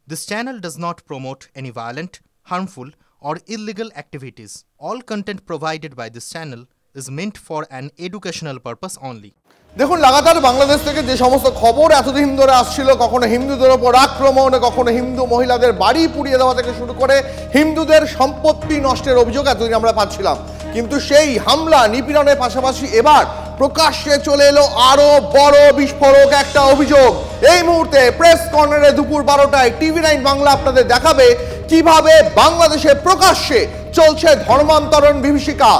This channel does not promote any violent, harmful, or illegal activities. All content provided by this channel is meant for an educational purpose only. দেখুন লাগাতার বাংলাদেশ থেকে যে সমস্ত খবর এতদিন ধরে আসছিল, কখনো হিন্দুদের ওপর আক্রমণ, কখনো হিন্দু মহিলাদের বাড়ি পুড়িয়ে দেওয়া থেকে শুরু করে হিন্দুদের সম্পত্তি নষ্টের অভিযোগ এতদিন আমরা পাচ্ছিলাম। কিন্তু সেই হামলা নিপীড়নের পাশাপাশি এবার প্রকাশ্যে চলে এলো আরো বড় বিস্ফোরক একটা অভিযোগ। এই মুহূর্তে প্রেস কর্নারে দুপুর 12টায় TV9 বাংলা আপনাদের দেখাবে কিভাবে বাংলাদেশে প্রকাশ্যে চলছে ধর্মান্তরণ বিভীষিকা।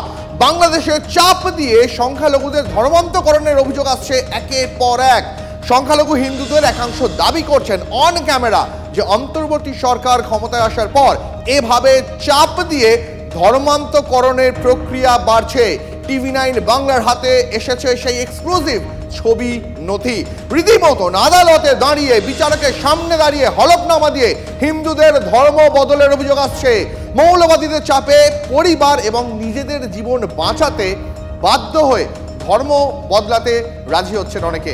বাংলাদেশের চাপ দিয়ে সংখ্যালঘুদের ধর্মান্তকরণের অভিযোগ আসছে একের পর এক। সংখ্যালঘু হিন্দুদের একাংশ দাবি করছেন অন ক্যামেরা যে অন্তর্বর্তী সরকার ক্ষমতায় আসার পর এভাবে চাপ দিয়ে ধর্মান্তকরণের প্রক্রিয়া বাড়ছে। TV9 বাংলার হাতে এসেছে সেই এক্সক্লুসিভ ছবি নথি। রীতিমতন আদালতে দাঁড়িয়ে বিচারকের সামনে দাঁড়িয়ে হলফনামা দিয়ে হিন্দুদের ধর্ম বদলের অভিযোগ আসছে। মৌলবাদীদের চাপে পরিবার এবং নিজেদের জীবন বাঁচাতে বাধ্য হয়ে ধর্ম বদলাতে রাজি হচ্ছেন অনেকে।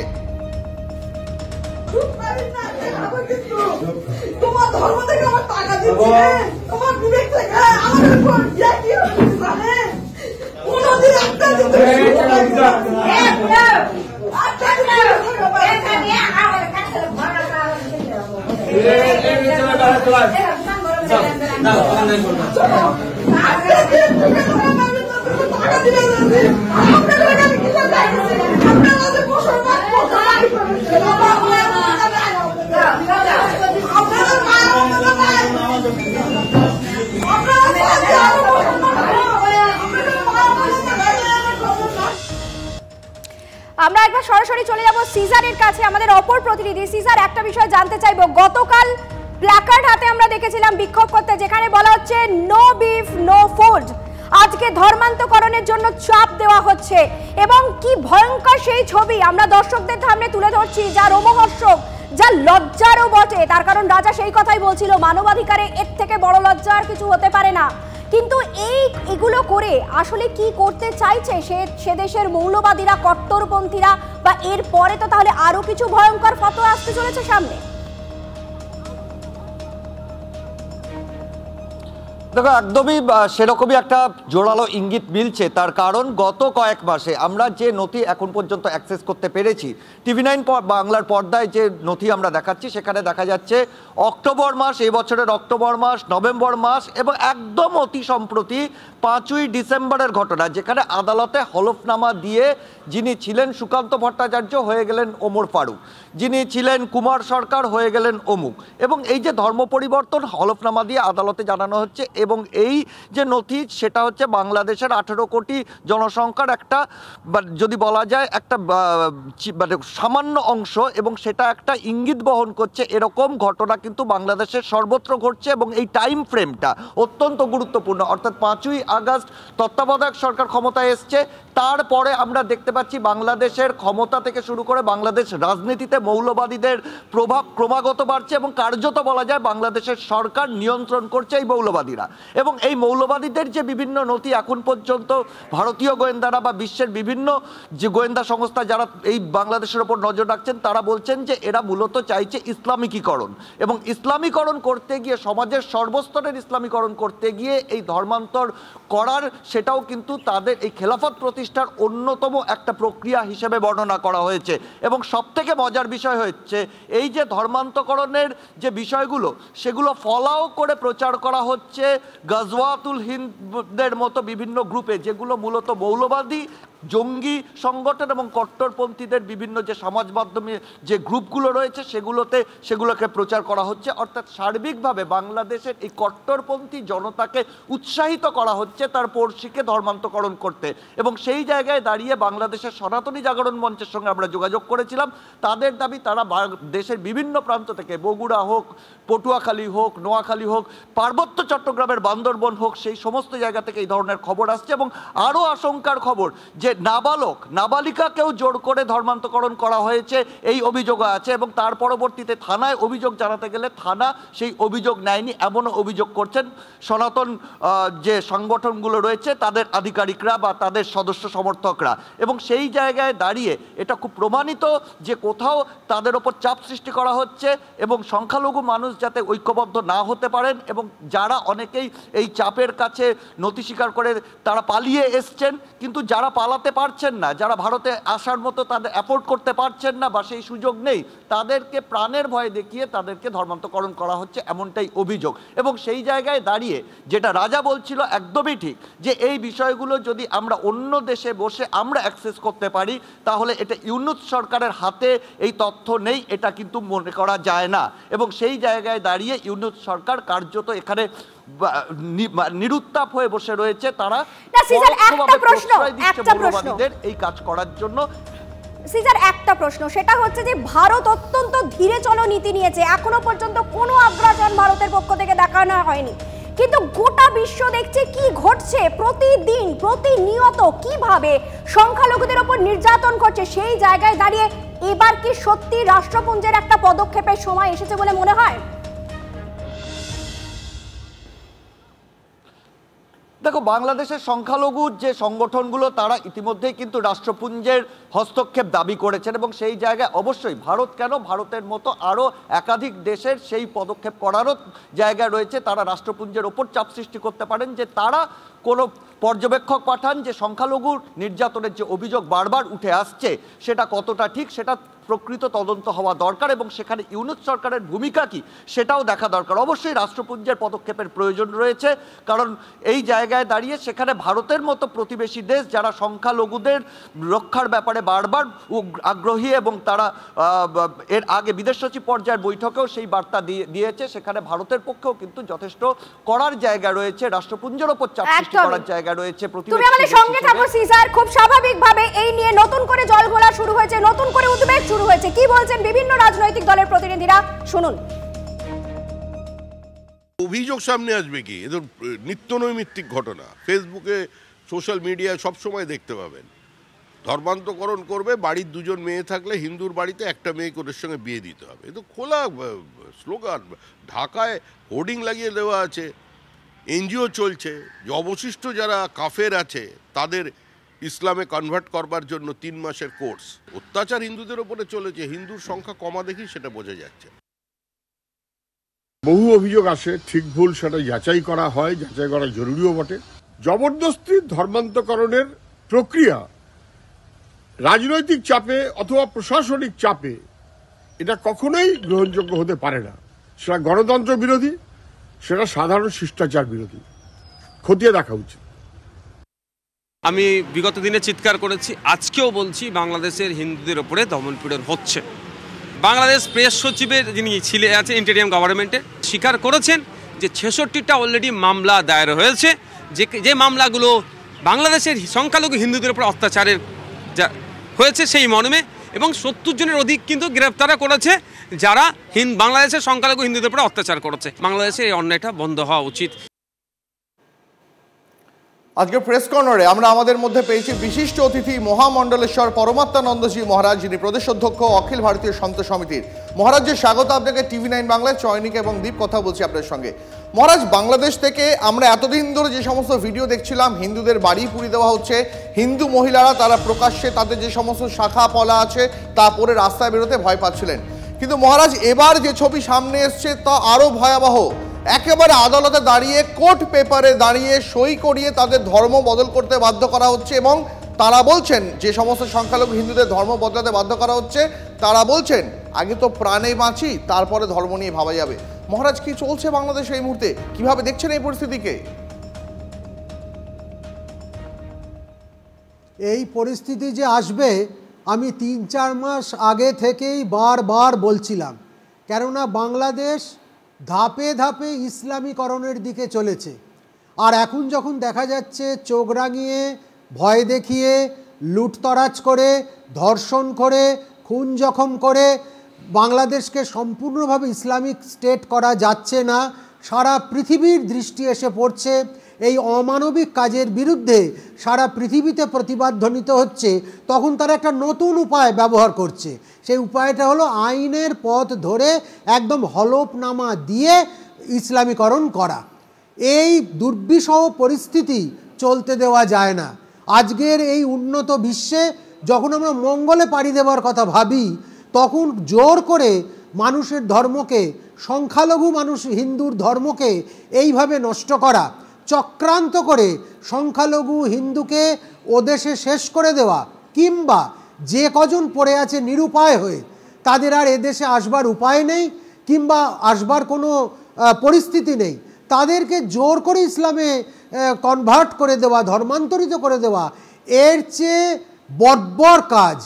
তোমার ধর্ম থেকে আমার টাকা দিচ্ছে, তোমার বিবেক থেকে আমার উপর কি হচ্ছে কোনদিন একটা আমরা একবার সরাসরি চলে যাব সিজারের কাছে, আমাদের অপর প্রতিনিধি। সিজার, একটা বিষয় জানতে চাইবো, গতকাল প্ল্যাকার্ড হাতে আমরা দেখেছিলাম বিক্ষোভ করতে, যেখানে বলা হচ্ছে নো বিফ নো ফুড। আজকে ধর্মান্তকরণের জন্য চাপ দেওয়া হচ্ছে এবং কি ভয়ঙ্কর সেই ছবি আমরা দর্শকদের সামনে তুলে ধরছি, যা রোমহর্ষক, যা লজ্জারও বটে। তার কারণ রাজা সেই কথাই বলছিল, মানবাধিকারে এর থেকে বড় লজ্জা আর কিছু হতে পারে না। কিন্তু এগুলো করে আসলে কি করতে চাইছে সে দেশের মৌলবাদীরা, কট্টরপন্থীরা, বা এর পরে তো তাহলে আরো কিছু ভয়ঙ্কর ফতোয়া আসতে চলেছে সামনে? দেখো, একদমই সেরকমই একটা জোরালো ইঙ্গিত মিলছে। তার কারণ গত কয়েক মাসে আমরা যে নথি এখন পর্যন্ত অ্যাক্সেস করতে পেরেছি, TV9 বাংলার পর্দায় যে নথি আমরা দেখাচ্ছি, সেখানে দেখা যাচ্ছে অক্টোবর মাস, এই বছরের অক্টোবর মাস, নভেম্বর মাস এবং একদম অতি সম্প্রতি 5ই ডিসেম্বরের ঘটনা, যেখানে আদালতে হলফনামা দিয়ে যিনি ছিলেন সুকান্ত ভট্টাচার্য হয়ে গেলেন ওমর ফারুক, যিনি ছিলেন কুমার সরকার হয়ে গেলেন অমুক। এবং এই যে ধর্ম পরিবর্তন হলফনামা দিয়ে আদালতে জানানো হচ্ছে, এবং এই যে নথি সেটা হচ্ছে বাংলাদেশের 18 কোটি জনসংখ্যার একটা, যদি বলা যায় একটা মানে সামান্য অংশ, এবং সেটা একটা ইঙ্গিত বহন করছে। এরকম ঘটনা কিন্তু বাংলাদেশের সর্বত্র ঘটছে এবং এই টাইম ফ্রেমটা অত্যন্ত গুরুত্বপূর্ণ। অর্থাৎ 5ই আগস্ট তত্ত্বাবধায়ক সরকার ক্ষমতায় এসছে, তারপরে আমরা দেখতে পাচ্ছি বাংলাদেশের ক্ষমতা থেকে শুরু করে বাংলাদেশ রাজনীতিতে মৌলবাদীদের প্রভাব ক্রমাগত বাড়ছে এবং কার্যত বলা যায় বাংলাদেশের সরকার নিয়ন্ত্রণ করছে এই মৌলবাদীরা। এবং এই মৌলবাদীদের যে বিভিন্ন নথি এখন পর্যন্ত ভারতীয় গোয়েন্দারা বা বিশ্বের বিভিন্ন যে গোয়েন্দা সংস্থা যারা এই বাংলাদেশের ওপর নজর রাখছেন, তারা বলছেন যে এরা মূলত চাইছে ইসলামিকীকরণ, এবং ইসলামীকরণ করতে গিয়ে, সমাজের সর্বস্তরের ইসলামীকরণ করতে গিয়ে এই ধর্মান্তর করার, সেটাও কিন্তু তাদের এই খেলাফত প্রতিষ্ঠার অন্যতম একটা প্রক্রিয়া হিসেবে বর্ণনা করা হয়েছে। এবং সবথেকে মজার বিষয় হচ্ছে এই যে ধর্মান্তকরণের যে বিষয়গুলো, সেগুলো ফলাও করে প্রচার করা হচ্ছে গজওয়াতুল হিন্দের মতো বিভিন্ন গ্রুপে, যেগুলো মূলত মৌলবাদী জঙ্গি সংগঠন এবং কট্টরপন্থীদের বিভিন্ন যে সমাজ মাধ্যমে যে গ্রুপগুলো রয়েছে সেগুলোকে প্রচার করা হচ্ছে। অর্থাৎ সার্বিকভাবে বাংলাদেশের এই কট্টরপন্থী জনতাকে উৎসাহিত করা হচ্ছে তার পড়শিকে ধর্মান্তকরণ করতে। এবং সেই জায়গায় দাঁড়িয়ে বাংলাদেশের সনাতনী জাগরণ মঞ্চের সঙ্গে আমরা যোগাযোগ করেছিলাম। তাদের দাবি, তারা দেশের বিভিন্ন প্রান্ত থেকে, বগুড়া হোক, পটুয়াখালী হোক, নোয়াখালী হোক, পার্বত্য চট্টগ্রামের বান্দরবন হোক, সেই সমস্ত জায়গা থেকে এই ধরনের খবর আসছে। এবং আরও আশঙ্কার খবর যে নাবালিকাকেও জোর করে ধর্মান্তকরণ করা হয়েছে এই অভিযোগ আছে, এবং তার পরবর্তীতে থানায় অভিযোগ জানাতে গেলে থানা সেই অভিযোগ নেয়নি, এমনও অভিযোগ করছেন সনাতন যে সংগঠনগুলো রয়েছে তাদের আধিকারিকরা বা তাদের সদস্য সমর্থকরা। এবং সেই জায়গায় দাঁড়িয়ে এটা খুব প্রমাণিত যে কোথাও তাদের ওপর চাপ সৃষ্টি করা হচ্ছে এবং সংখ্যালঘু মানুষ যাতে ঐক্যবদ্ধ না হতে পারেন, এবং যারা অনেকেই এই চাপের কাছে নতি স্বীকার করে তারা পালিয়ে এসছেন, কিন্তু যারা পালাতে পারছেন না, যারা ভারতে আসার মতো তাদের অ্যাফোর্ড করতে পারছেন না বা সেই সুযোগ নেই, তাদেরকে প্রাণের ভয় দেখিয়ে তাদেরকে ধর্মান্তকরণ করা হচ্ছে, এমনটাই অভিযোগ। এবং সেই জায়গায় দাঁড়িয়ে যেটা রাজা বলছিল একদমই ঠিক, যে এই বিষয়গুলো যদি আমরা অন্য দেশে বসে আমরা অ্যাক্সেস করতে পারি তাহলে এটা ইউনূস সরকারের হাতে এই তথ্য নেই, এটা কিন্তু মনে করা যায় না। এবং সেই জায়গায় দাঁড়িয়ে ইউনূস সরকার কার্যত এখানে নিরুত্তাপ হয়ে বসে রয়েছে, তারা এই কাজ করার জন্য। সিজার, একটা প্রশ্ন, সেটা হচ্ছে যে ভারত অত্যন্ত ধীরে চলো নীতি নিয়েছে, এখনো পর্যন্ত কোনো আগ্রাসন ভারতের পক্ষ থেকে দেখানো হয়নি, কিন্তু গোটা বিশ্ব দেখছে কি ঘটছে, প্রতিদিন প্রতিনিয়ত কিভাবে সংখ্যালঘুদের ওপর নির্যাতন করছে। সেই জায়গায় দাঁড়িয়ে এবার কি সত্যি রাষ্ট্রপুঞ্জের একটা পদক্ষেপের সময় এসেছে বলে মনে হয়? দেখো, বাংলাদেশের সংখ্যালঘু যে সংগঠনগুলো তারা ইতিমধ্যেই কিন্তু রাষ্ট্রপুঞ্জের হস্তক্ষেপ দাবি করেছেন, এবং সেই জায়গায় অবশ্যই ভারত কেন, ভারতের মতো আরও একাধিক দেশের সেই পদক্ষেপ করারও জায়গা রয়েছে। তারা রাষ্ট্রপুঞ্জের ওপর চাপ সৃষ্টি করতে পারেন যে তারা কোনো পর্যবেক্ষক পাঠান, যে সংখ্যালঘু নির্যাতনের যে অভিযোগ বারবার উঠে আসছে সেটা কতটা ঠিক, সেটা প্রকৃত তদন্ত হওয়া দরকার, এবং সেখানে ইউনূস সরকারের ভূমিকা কি সেটাও দেখা দরকার। অবশ্যই রাষ্ট্রপুঞ্জের পদক্ষেপের প্রয়োজন রয়েছে, কারণ এই জায়গায় দাঁড়িয়ে সেখানে ভারতের মতো প্রতিবেশী দেশ যারা সংখ্যালঘুদের রক্ষার ব্যাপারে বারবার আগ্রহী, এবং তারা এর আগে বিদেশ সচিব পর্যায়ের বৈঠকেও সেই বার্তা দিয়েছে, সেখানে ভারতের পক্ষেও কিন্তু যথেষ্ট করার জায়গা রয়েছে, রাষ্ট্রপুঞ্জের ওপর চাপ সৃষ্টি করার জায়গা রয়েছে। তুমি আমাদের সঙ্গে থাকো সিজার, খুব স্বাভাবিকভাবে এই নিয়ে নতুন করে জলঘোলা শুরু হয়েছে, নতুন করে উদ্বেগ শুরু হয়েছে, কি বলছেন বিভিন্ন রাজনৈতিক দলের প্রতিনিধিরা, শুনুন। অভিযোগ সামনে আসবে কি, এ তো নিত্য নৈমিত্তিক ঘটনা, ফেসবুকে সোশ্যাল মিডিয়ায় সবসময় দেখতে পাবেন। ধর্মান্তকরণ করবে, বাড়ির দুজন মেয়ে থাকলে হিন্দুর বাড়িতে একটা মেয়ে ওদের সঙ্গে বিয়ে দিতে হবে, এ তো খোলা স্লোগান। ঢাকায় হোর্ডিং লাগিয়ে দেওয়া আছে, এনজিও চলছে যে অবশিষ্ট যারা কাফের আছে তাদের ইসলামে কনভার্ট করবার জন্য 3 মাসের কোর্স। অত্যাচার হিন্দুদের ওপরে চলেছে, হিন্দুর সংখ্যা কমা দেখি সেটা বোঝা যাচ্ছে। বহু অভিযোগ আসে, ঠিক ভুল সেটা যাচাই করা হয়, যাচাই করা জরুরিও বটে। জবরদস্তি ধর্মান্তকরণের প্রক্রিয়া রাজনৈতিক চাপে অথবা প্রশাসনিক চাপে এটা কখনোই গ্রহণযোগ্য হতে পারে না। সেটা গণতন্ত্র বিরোধী, সেটা সাধারণ শিষ্টাচার বিরোধী, খতিয়ে দেখা উচিত। আমি বিগত দিনে চিৎকার করেছি, আজকেও বলছি, বাংলাদেশের হিন্দুদের ওপরে দমনপীড়ন হচ্ছে। বাংলাদেশ প্রেস সচিবের যিনি ছিলেন আছে ইন্টারিয়াম গভর্নমেন্টে স্বীকার করেছেন যে 66টা অলরেডি মামলা দায়ের হয়েছে, যে মামলাগুলো বাংলাদেশের সংখ্যালঘু হিন্দুদের উপর অত্যাচারের হয়েছে সেই মর্মে, এবং 70 জনের অধিক কিন্তু গ্রেপ্তার করেছে যারা বাংলাদেশের সংখ্যালঘু হিন্দুদের উপর অত্যাচার করেছে। বাংলাদেশে এই অন্যায়টা বন্ধ হওয়া উচিত। আজকে প্রেস কর্নারে আমরা আমাদের মধ্যে পেয়েছি বিশিষ্ট অতিথি মহামণ্ডলেশ্বর পরমাত্মানন্দজি মহারাজ, যিনি প্রদেশ অধ্যক্ষ অখিল ভারতীয় সন্ত সমিতির। মহারাজের স্বাগত আপনাকে TV9 বাংলায়। চয়নিকা এবং দীপ কথা বলছি আপনার সঙ্গে। মহারাজ, বাংলাদেশ থেকে আমরা এতদিন ধরে যে সমস্ত ভিডিও দেখছিলাম, হিন্দুদের বাড়ি পুড়িয়ে দেওয়া হচ্ছে, হিন্দু মহিলারা তারা প্রকাশ্যে তাদের যে সমস্ত শাখা পলা আছে তা পরে রাস্তায় বেরোতে ভয় পাচ্ছিলেন, কিন্তু মহারাজ এবার যে ছবি সামনে এসছে তা আরও ভয়াবহ। একেবারে আদালতে দাঁড়িয়ে, কোর্ট পেপারে দাঁড়িয়ে সই করিয়ে তাদের ধর্ম বদল করতে বাধ্য করা হচ্ছে, এবং তারা বলছেন, যে সমস্ত সংখ্যালঘু হিন্দুদের ধর্ম বদলাতে বাধ্য করা হচ্ছে তারা বলছেন আগে তো প্রাণে বাঁচি, তারপরে ধর্ম নিয়ে ভাবা যাবে। মহারাজ, কি চলছে বাংলাদেশে এই মুহূর্তে, কিভাবে দেখছেন এই পরিস্থিতিকে? এই পরিস্থিতি যে আসবে আমি 3-4 মাস আগে থেকেই বারবার বলছিলাম, কেননা বাংলাদেশ ধাপে ধাপে ইসলামীকরণের দিকে চলেছে। আর এখন যখন দেখা যাচ্ছে চোখ রাঙিয়ে, ভয় দেখিয়ে, লুটতরাজ করে, ধর্ষণ করে, খুন জখম করে বাংলাদেশকে সম্পূর্ণভাবে ইসলামিক স্টেট করা যাচ্ছে না, সারা পৃথিবীর দৃষ্টি এসে পড়ছে এই অমানবিক কাজের বিরুদ্ধে সারা পৃথিবীতে প্রতিবাদ ধ্বনিত হচ্ছে, তখন তারা একটা নতুন উপায় ব্যবহার করছে। সেই উপায়টা হলো আইনের পথ ধরে একদম হলফনামা দিয়ে ইসলামীকরণ করা। এই দুর্বিষহ পরিস্থিতি চলতে দেওয়া যায় না। আজকের এই উন্নত বিশ্বে যখন আমরা মঙ্গলে পাড়ি দেওয়ার কথা ভাবি, তখন জোর করে মানুষের ধর্মকে, সংখ্যালঘু মানুষ হিন্দুর ধর্মকে এইভাবে নষ্ট করা, চক্রান্ত করে সংখ্যালঘু হিন্দুকে ও দেশে শেষ করে দেওয়া, কিংবা যে কজন পড়ে আছে নিরুপায় হয়ে, তাদের আর এদেশে আসবার উপায় নেই কিংবা আসবার কোনো পরিস্থিতি নেই, তাদেরকে জোর করে ইসলামে কনভার্ট করে দেওয়া, ধর্মান্তরিত করে দেওয়া, এর চেয়ে বর্বর কাজ,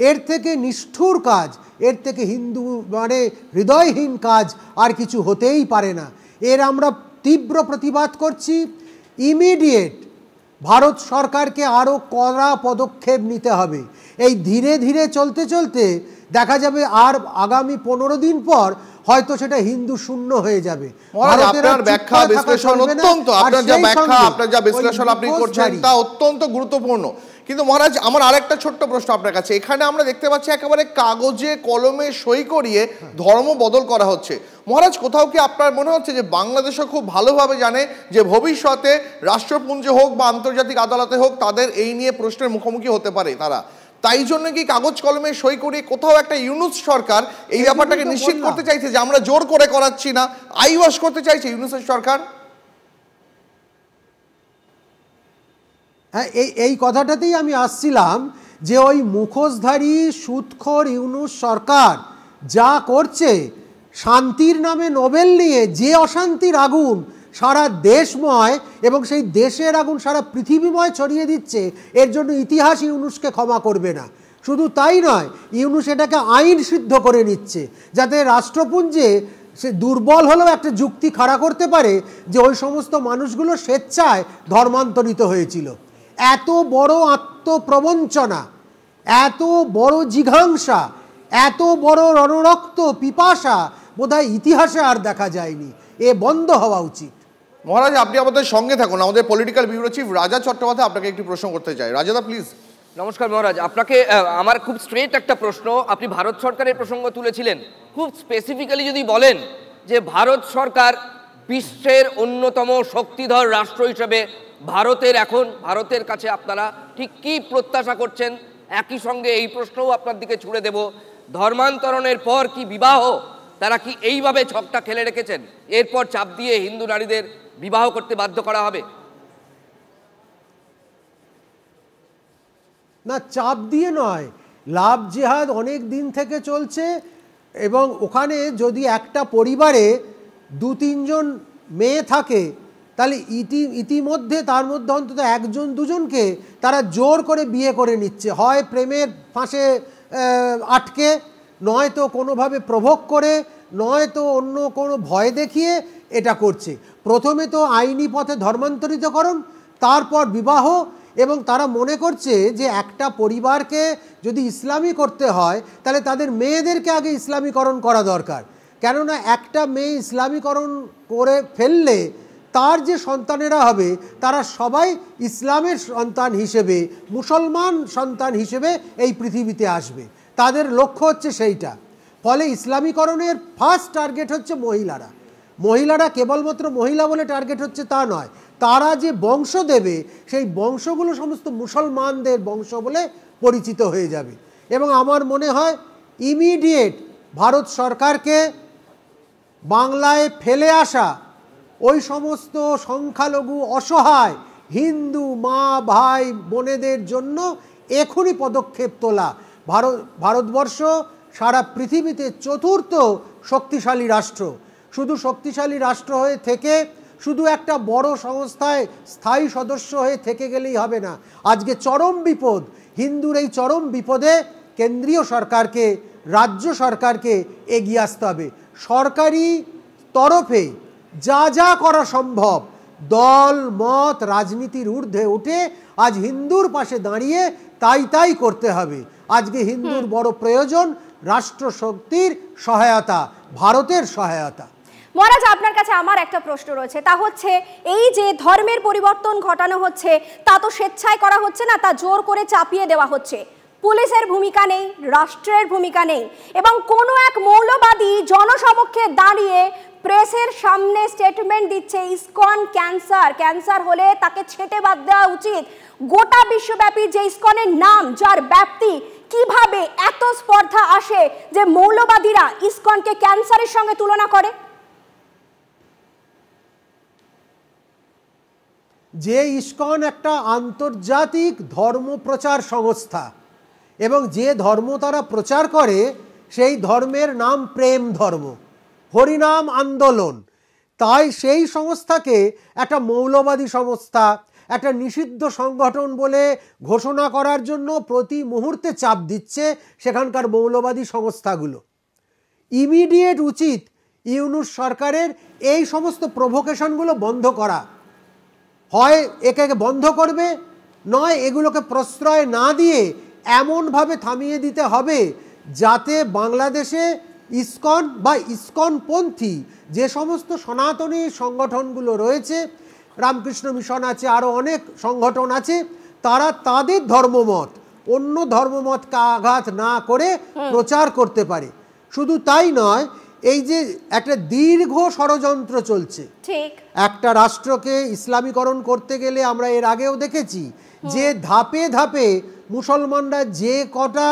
এর থেকে নিষ্ঠুর কাজ, এর থেকে হিন্দু মানে হৃদয়হীন কাজ আর কিছু হতেই পারে না। এর আমরা তীব্র প্রতিবাদ করছি। ইমিডিয়েট ভারত সরকারকে আরও কড়া পদক্ষেপ নিতে হবে। এই ধীরে ধীরে চলতে চলতে দেখা যাবে আর আগামী 15 দিন পর হয়তো সেটা হিন্দু শূন্য হয়ে যাবে। আপনার ব্যাখ্যা বিশ্লেষণ অত্যন্ত, আপনার যা বিশ্লেষণ আপনি করছেন তা অত্যন্ত গুরুত্বপূর্ণ। কিন্তু মহারাজ, আমার আরেকটা ছোট্ট প্রশ্ন আপনার কাছে। এখানে আমরা দেখতে পাচ্ছি একেবারে কাগজে কলমে সই করিয়ে ধর্ম বদল করা হচ্ছে। মহারাজ, কোথাও কি আপনার মনে হচ্ছে যে বাংলাদেশও খুব ভালোভাবে জানে যে ভবিষ্যতে রাষ্ট্রপুঞ্জে হোক বা আন্তর্জাতিক আদালতে হোক, তাদের এই নিয়ে প্রশ্নের মুখোমুখি হতে পারে তারা, তাই জন্য কি কাগজ কলমে সই করিয়ে কোথাও একটা ইউনূস সরকার এই ব্যাপারটাকে নিশ্চিত করতে চাইছে যে আমরা জোর করে করাচ্ছি না, আইওয়াশ করতে চাইছে ইউনূসের সরকার? হ্যাঁ, এই কথাটাতেই আমি আসছিলাম যে ওই মুখোশধারী সুদখোর ইউনূস সরকার যা করছে, শান্তির নামে নোবেল নিয়ে যে অশান্তির আগুন সারা দেশময় এবং সেই দেশের আগুন সারা পৃথিবীময় ছড়িয়ে দিচ্ছে, এর জন্য ইতিহাস ইউনূসকে ক্ষমা করবে না। শুধু তাই নয়, ইউনূস এটাকে আইন সিদ্ধ করে নিচ্ছে যাতে রাষ্ট্রপুঞ্জে সে দুর্বল হলেও একটা যুক্তি খাড়া করতে পারে যে ওই সমস্ত মানুষগুলো স্বেচ্ছায় ধর্মান্তরিত হয়েছিল। এত বড় আত্মপ্রবঞ্চনা, এত বড় জিঘাংসা, এত বড় রণরক্ত পিপাসা বোধহয় ইতিহাসে আর দেখা যায়নি। এ বন্ধ হওয়া উচিত। মহারাজ, আপনি আমাদের সঙ্গে থাকুন। আমাদের পলিটিক্যাল ব্যুরো চিফ রাজা চট্টোপাধ্যায় আপনাকে একটি প্রশ্ন করতে চাই। রাজাদা প্লিজ। নমস্কার মহারাজ, আপনাকে আমার খুব স্ট্রেট একটা প্রশ্ন। আপনি ভারত সরকারের প্রসঙ্গ তুলেছিলেন, খুব স্পেসিফিক্যালি যদি বলেন যে ভারত সরকার বিশ্বের অন্যতম শক্তিধর রাষ্ট্র হিসেবে ভারতের কাছে আপনারা ঠিক কী প্রত্যাশা করছেন? একই সঙ্গে এই প্রশ্নও আপনার দিকে ছুড়ে দেব, ধর্মান্তরণের পর কি বিবাহ তারা কি এইভাবে ছকটা খেলে রেখেছেন, এরপর চাপ দিয়ে হিন্দু নারীদের বিবাহ করতে বাধ্য করা হবে? না, চাপ দিয়ে নয়, লাভ জেহাদ অনেক দিন থেকে চলছে এবং ওখানে যদি একটা পরিবারে 2-3 জন মেয়ে থাকে, তাহলে ইতিমধ্যে তার মধ্যে অন্তত 1-2জনকে তারা জোর করে বিয়ে করে নিচ্ছে, হয় প্রেমের ফাঁসে আটকে, নয়তো কোনোভাবে প্রভোগ করে, নয়তো অন্য কোনো ভয় দেখিয়ে এটা করছে। প্রথমে তো আইনি পথে ধর্মান্তরিতকরণ, তারপর বিবাহ, এবং তারা মনে করছে যে একটা পরিবারকে যদি ইসলামী করতে হয় তাহলে তাদের মেয়েদেরকে আগে ইসলামীকরণ করা দরকার। কেননা একটা মেয়ে ইসলামীকরণ করে ফেললে তার যে সন্তানেরা হবে তারা সবাই ইসলামের সন্তান হিসেবে, মুসলমান সন্তান হিসেবে এই পৃথিবীতে আসবে। তাদের লক্ষ্য হচ্ছে সেইটা। ফলে ইসলামীকরণের ফার্স্ট টার্গেট হচ্ছে মহিলারা কেবলমাত্র মহিলা বলে টার্গেট হচ্ছে তা নয়, তারা যে বংশ দেবে সেই বংশগুলো সমস্ত মুসলমানদের বংশ বলে পরিচিত হয়ে যাবে। এবং আমার মনে হয় ইমিডিয়েট ভারত সরকারকে বাংলায় ফেলে আসা ওই সমস্ত সংখ্যালঘু অসহায় হিন্দু মা ভাই বোনেদের জন্য এখনই পদক্ষেপ তোলা। ভারতবর্ষ সারা পৃথিবীতে 4র্থ শক্তিশালী রাষ্ট্র। শুধু শক্তিশালী রাষ্ট্র হয়ে থেকে শুধু একটা বড় সংস্থায় স্থায়ী সদস্য হয়ে থেকে গেলেই হবে না। আজকে চরম বিপদ, হিন্দুর এই চরম বিপদে কেন্দ্রীয় সরকারকে, রাজ্য সরকারকে এগিয়ে আসতে হবে। সরকারি তরফে যা যা করা সম্ভব, দল মত রাজনীতির ঊর্ধ্বে উঠে আজ হিন্দুর পাশে দাঁড়িয়ে তাই করতে হবে। আজকে হিন্দুর বড় প্রয়োজন রাষ্ট্রশক্তির সহায়তা, ভারতের সহায়তা। মহারাজ, আপনার কাছে আমার একটা প্রশ্ন রয়েছে, তা হচ্ছে এই যে ধর্মের পরিবর্তন ঘটানো হচ্ছে তা তো স্বেচ্ছায় করা হচ্ছে না, তা জোর করে চাপিয়ে দেওয়া হচ্ছে। পুলিশের ভূমিকা নেই, রাষ্ট্রের ভূমিকা নেই, এবং কোনো এক মৌলবাদী জনসমক্ষে দাঁড়িয়ে প্রেসের সামনে স্টেটমেন্ট দিচ্ছে ইসকন ক্যান্সার হলে তাকে ছেঁটে বাদ দেওয়া উচিত। গোটা বিশ্বব্যাপী যে ইসকনের নাম, যার ব্যাপ্তি, কিভাবে এত স্পর্ধা আসে যে মৌলবাদীরা ইসকনকে ক্যান্সারের সঙ্গে তুলনা করে? যে ইসকন একটা আন্তর্জাতিক ধর্ম প্রচার সংস্থা, এবং যে ধর্ম তারা প্রচার করে সেই ধর্মের নাম প্রেম ধর্ম, হরিনাম আন্দোলন। তাই সেই সংস্থাকে একটা মৌলবাদী সংস্থা, একটা নিষিদ্ধ সংগঠন বলে ঘোষণা করার জন্য প্রতি মুহূর্তে চাপ দিচ্ছে সেখানকার মৌলবাদী সংস্থাগুলো। ইমিডিয়েট উচিত ইউনূস সরকারের এই সমস্ত প্রভোকেশনগুলো বন্ধ করা। হয় একে বন্ধ করবে, নয় এগুলোকে প্রশ্রয় না দিয়ে এমনভাবে থামিয়ে দিতে হবে যাতে বাংলাদেশে ইসকন বা ইসকনপন্থী যে সমস্ত সনাতনী সংগঠনগুলো রয়েছে, রামকৃষ্ণ মিশন আছে, আরও অনেক সংগঠন আছে, তারা তাদের ধর্মমত অন্য ধর্মমতকে আঘাত না করে প্রচার করতে পারে। শুধু তাই নয়, এই যে একটা দীর্ঘ ষড়যন্ত্র চলছে, একটা রাষ্ট্রকে ইসলামীকরণ করতে গেলে আমরা এর আগেও দেখেছি যে ধাপে ধাপে মুসলমানরা যে কটা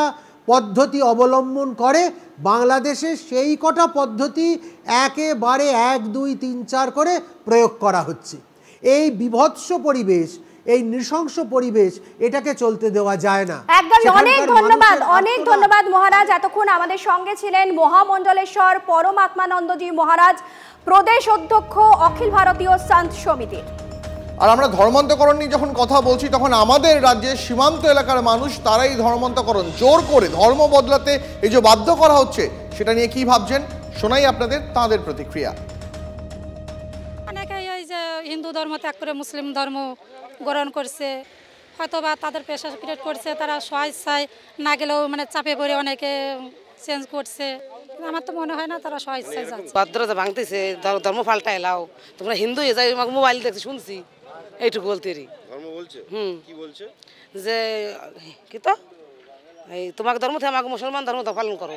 পদ্ধতি অবলম্বন করে, বাংলাদেশে সেই কটা পদ্ধতি একেবারে 1, 2, 3, 4 করে প্রয়োগ করা হচ্ছে। এই বিভৎস পরিবেশ, এই নৃশংস পরিবেশ, এটাকে চলতে দেওয়া যায় না। একদম। অনেক ধন্যবাদ মহারাজ। এতক্ষণ আমাদের সঙ্গে ছিলেন মহামণ্ডলেশ্বর পরমাত্মানন্দজি মহারাজ, প্রদেশ অধ্যক্ষ অখিল ভারতীয় সন্ত সমিতির। আর আমরা ধর্মান্তকরণ নিয়ে যখন কথা বলছি, তখন আমাদের রাজ্যের সীমান্ত এলাকার মানুষ তারাই ধর্মান্তকরণ জোর করে ধর্ম বদলাতে এই যে বাধ্য করা হচ্ছে, সেটা নিয়ে কি ভাবছেন শোনাই আপনাদের তাদের প্রতিক্রিয়া। অনেকেই এই যে হিন্দু ধর্ম ত্যাগ করে মুসলিম ধর্ম গ্রহণ করছে, হয়তো বা তাদের পেশা ক্রিয়েট করছে, তারা স্বেচ্ছায় না গেলেও মানে চাপে পড়ে অনেকে চেঞ্জ করছে। আমার তো মনে হয় না তারা স্বেচ্ছায় যাচ্ছে। ভদ্রতা ভাঙতেছে, ধর্ম পাল্টা এলাও, তোমরা হিন্দু হয়ে যাই, মোবাইল দেখতে শুনছি এইটুকু বলতে ধর্ম বলছে। কি বলছে যে কি তো এই তোমাকে ধর্ম থেকে আমাকে মুসলমান ধর্ম পালন করো।